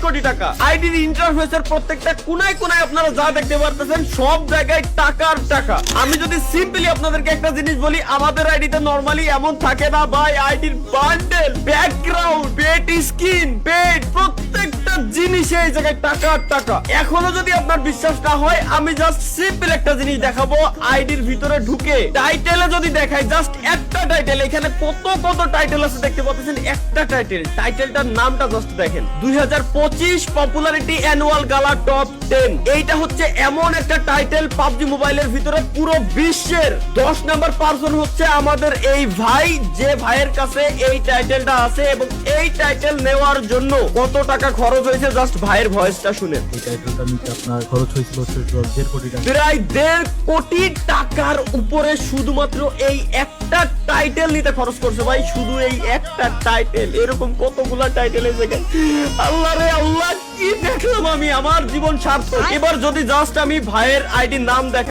কোটি টাকা। আইডির ইন্টারফেসের প্রত্যেকটা কোনায় কোনায় আপনারা যা দেখতে পারতেছেন সব জায়গায় টাকার টাকা। আমি যদি সিম্পলি আপনাদেরকে একটা জিনিস বলি, আমাদের আইডিতে নরমালি এমন থাকে না ভাই, আইডির বান্ডেল, ব্যাকগ্রাউন্ড, পেট স্কিন, পেট, প্রত্যেকটা জিনিসে এই জায়গায় টাকার টাকা। এখনো যদি আপনার বিশ্বাস না হয়, আমি জাস্ট সিম্পল একটা জিনিস দেখাবো। আইডির ভিতরে ঢুকে টাইটেলে যদি দেখাই, জাস্ট একটা টাইটেল, এখানে কত কত টাইটেল আছে দেখতে পাচ্ছেন। একটা টাইটেলটার নামটা জাস্ট দেখেন, 2025 পপুলারিটি অ্যানুয়াল গালা টপ 10। এইটা হচ্ছে এমন একটা টাইটেল পাবজি মোবাইলের ভিতরে পুরো বিশ্বের 10 নাম্বার পারসন হচ্ছে আমাদের এই ভাই, যে ভাইয়ের কাছে এই টাইটেলটা আছে। এবং এই টাইটেল নেওয়ার জন্য কত টাকা খরচ হয়েছে জাস্ট ভাইয়ের ভয়েসটা শুনেন। এই টাইটেলটা নিতে আপনার খরচ হয়েছিল 1.5 কোটি টাকা। প্রায় 1.5 কোটি টাকার উপরে শুধুমাত্র এই একটা টাইটেল নিতে খরচ করছে ভাই, শুধু এই একটা টাইটেল। এরকম কতগুলা টাইটেল এই জায়গায়, আল্লাহ রে আল্লাহ, কি দেখলাম আমি, আমার জীবন সার্থক। এবার যদি জাস্ট আমি ভাইয়ের আইডির নাম দেখ